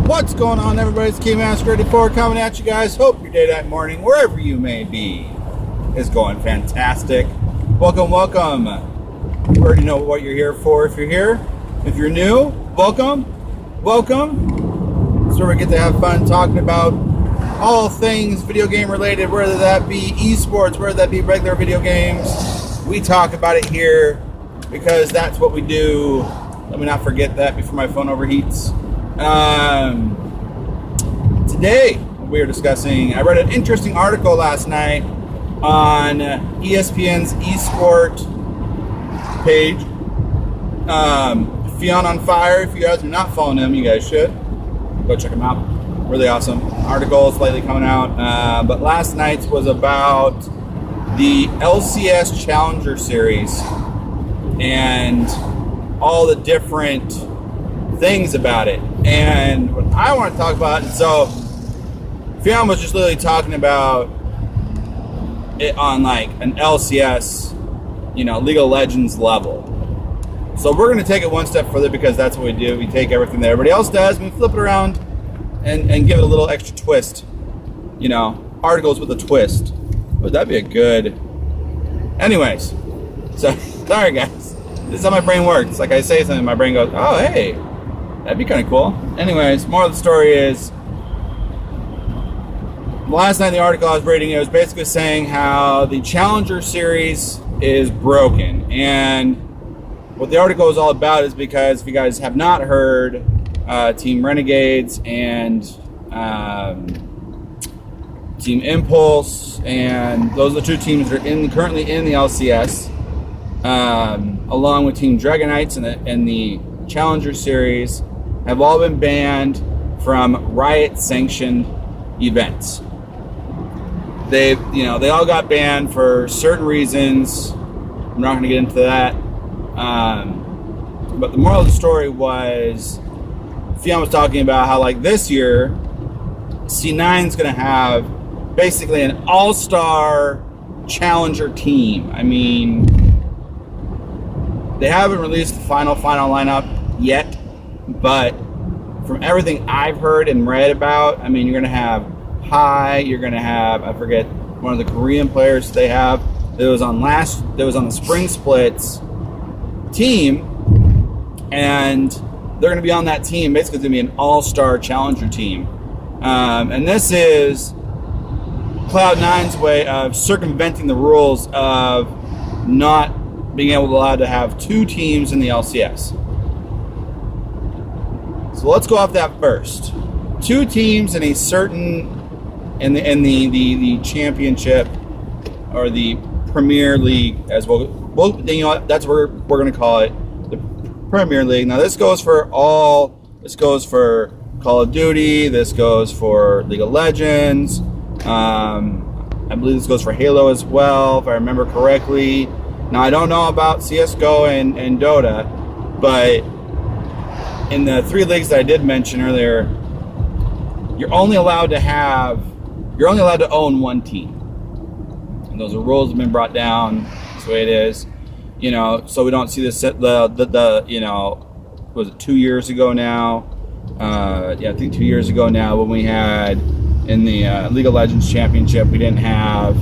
What's going on, everybody? It's TheKeymaster 84 coming at you guys. Hope your day, night, morning, wherever you may be, is going fantastic. Welcome. You already know what you're here for if you're here. If you're new, welcome. So we get to have fun talking about all things video game related, whether that be esports, whether that be regular video games. We talk about it here because that's what we do. Let me not forget that before my phone overheats. Today we are discussing, I read an interesting article last night on ESPN's esport page. Fionn on Fire, if you guys are not following him, you guys should go check him out. Really awesome article is lately coming out, but last night's was about the LCS Challenger Series and all the different things about it. And what I want to talk about, so Fionn was just literally talking about it on like an LCS, League of Legends level. So we're going to take it one step further because that's what we do. We take everything that everybody else does and we flip it around and give it a little extra twist. Articles with a twist. Would that be a good... Anyways, so sorry guys. This is how my brain works. Like I say something, my brain goes, oh hey, that'd be kind of cool. Anyways, more of the story is, last night in the article I was reading, it was basically saying how the Challenger Series is broken. And what the article is all about is because, if you guys have not heard, Team Renegades and Team Impulse, and those are the two teams that are currently in the LCS, along with Team Dragonites and the Challenger Series, have all been banned from Riot-sanctioned events. They all got banned for certain reasons. I'm not going to get into that. But the moral of the story was, Fionn was talking about how, like, this year, C9 is going to have basically an all-star challenger team. I mean, they haven't released the final lineup yet, but from everything I've heard and read about, I mean, you're going to have Hai, you're going to have, I forget, one of the Korean players they have that was on the Spring Splits team, and they're going to be on that team. Basically, it's going to be an all-star challenger team. And this is Cloud9's way of circumventing the rules of not being allowed to have two teams in the LCS. So let's go off that first. Two teams in a certain, in the championship or the Premier League, as well, that's what we're going to call it, the Premier League. Now this goes for Call of Duty, this goes for League of Legends, I believe this goes for Halo as well, if I remember correctly. Now I don't know about CSGO and Dota, but in the three leagues that I did mention earlier, you're only allowed to own one team. And those rules have been brought down. That's the way it is. So we don't see this, was it 2 years ago now? I think 2 years ago now, when we had in the League of Legends Championship, we didn't have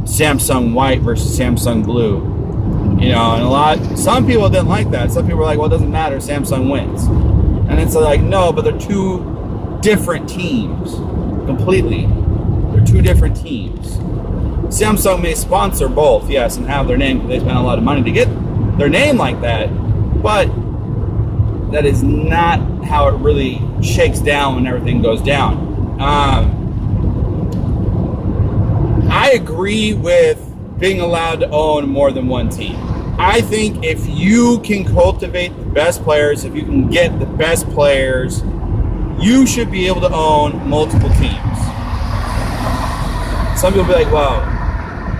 Samsung White versus Samsung Blue. And some people didn't like that. Some people were like, well, it doesn't matter, Samsung wins. And it's like, no, but they're two different teams. Completely. They're two different teams. Samsung may sponsor both, yes, and have their name, because they spend a lot of money to get their name like that, but that is not how it really shakes down when everything goes down. I agree with being allowed to own more than one team. I think if you can cultivate the best players, if you can get the best players, you should be able to own multiple teams. Some people be like, well,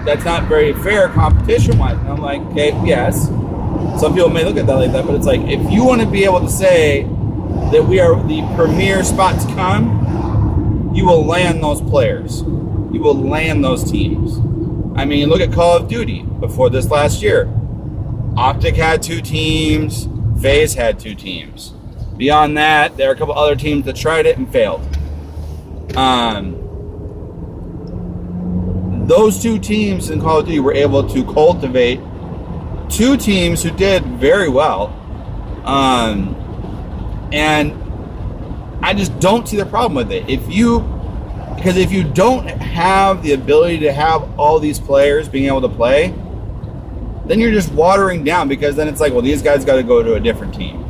that's not very fair competition-wise. And I'm like, okay, yes. Some people may look at that like that, but it's like, if you want to be able to say that we are the premier spot to come, you will land those players. You will land those teams. I mean, look at Call of Duty before this last year. Optic had two teams. FaZe had two teams. Beyond that, there are a couple other teams that tried it and failed. Those two teams in Call of Duty were able to cultivate two teams who did very well. And I just don't see the problem with it. Because if you don't have the ability to have all these players being able to play, then you're just watering down, because then it's like, well, these guys got to go to a different team.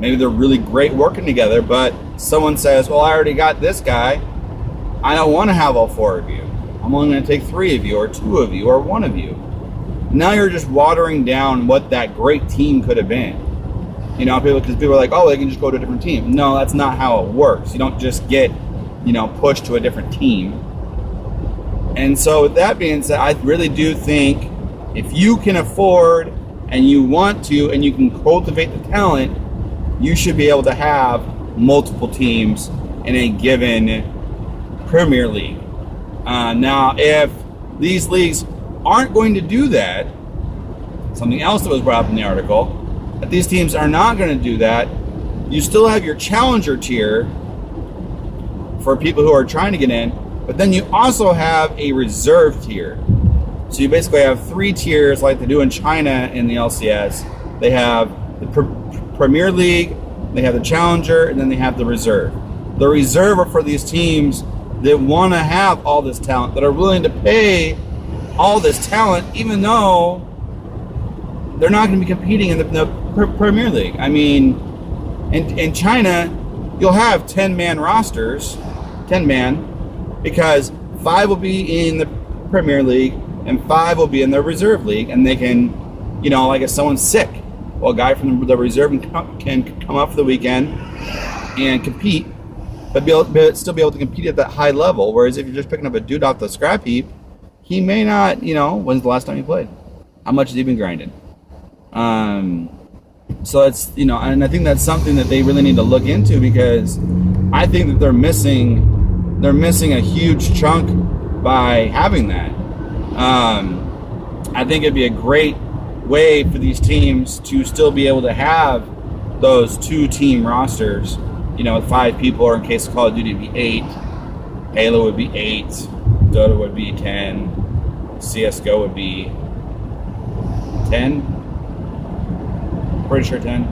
Maybe they're really great working together, but someone says, well, I already got this guy. I don't want to have all four of you. I'm only going to take 3 of you, or 2 of you, or 1 of you. Now you're just watering down what that great team could have been. You know, because people are like, oh, they can just go to a different team. No, that's not how it works. You don't just get, pushed to a different team. And so with that being said, I really do think if you can afford and you want to and you can cultivate the talent, you should be able to have multiple teams in a given Premier League. Now, if these leagues aren't going to do that, something else that was brought up in the article, if these teams are not going to do that, you still have your challenger tier for people who are trying to get in, but then you also have a reserve tier. So you basically have 3 tiers like they do in China in the LCS. They have the Premier League, they have the challenger, and then they have the reserve. The reserve are for these teams that want to have all this talent, that are willing to pay all this talent, even though they're not going to be competing in the Premier League. I mean, in China, you'll have 10-man rosters, 10-man, because 5 will be in the Premier League and 5 will be in the reserve league, and they can, like if someone's sick, well, a guy from the reserve can come up for the weekend and compete, but still be able to compete at that high level. Whereas if you're just picking up a dude off the scrap heap, he may not, when's the last time he played? How much has he been grinding? So it's, and I think that's something that they really need to look into, because I think that they're missing a huge chunk by having that. I think it'd be a great way for these teams to still be able to have those 2-team rosters, with 5 people, or in case of Call of Duty, it'd be 8. Halo would be 8. Dota would be 10. CSGO would be 10. Pretty sure 10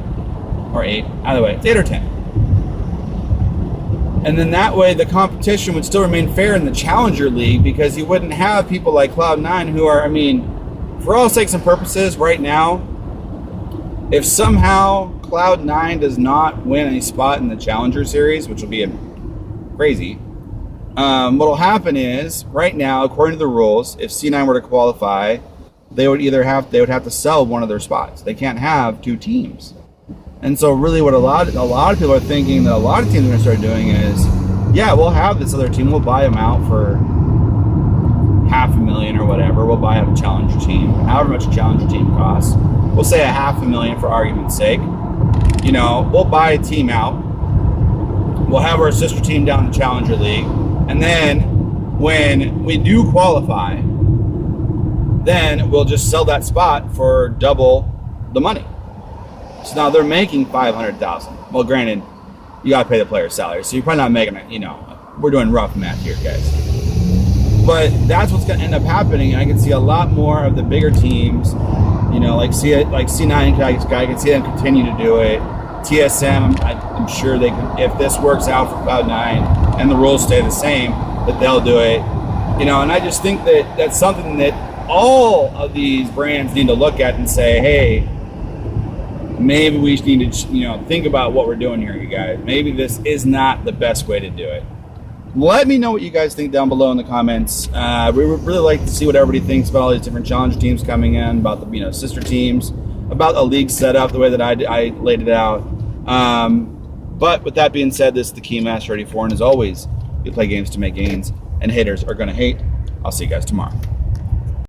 or 8. Either way, it's 8 or 10. And then that way the competition would still remain fair in the Challenger League, because you wouldn't have people like Cloud9 who are, for all sakes and purposes right now, if somehow Cloud9 does not win a spot in the Challenger Series, which will be crazy, what will happen is, right now, according to the rules, if C9 were to qualify, they would have to sell one of their spots. They can't have 2 teams. And so really what a lot of people are thinking that a lot of teams are going to start doing is, yeah, we'll have this other team, we'll buy them out for $500,000 or whatever, we'll buy out a challenger team, however much a challenger team costs. We'll say $500,000 for argument's sake. We'll buy a team out, we'll have our sister team down in the Challenger League, and then when we do qualify, then we'll just sell that spot for double the money. So now they're making $500,000. Well, granted, you got to pay the player's salary, so you're probably not making it. We're doing rough math here, guys. But that's what's going to end up happening. I can see a lot more of the bigger teams, like C9. I can see them continue to do it. TSM, I'm sure they can. If this works out for Cloud9 and the rules stay the same, that they'll do it. And I just think that that's something that all of these brands need to look at and say, hey, maybe we need to, think about what we're doing here, you guys. Maybe this is not the best way to do it. Let me know what you guys think down below in the comments. We would really like to see what everybody thinks about all these different challenger teams coming in, about the sister teams, about a league setup, the way that I laid it out. But with that being said, this is TheKeymaster 84, and as always, we play games to make gains, and haters are going to hate. I'll see you guys tomorrow.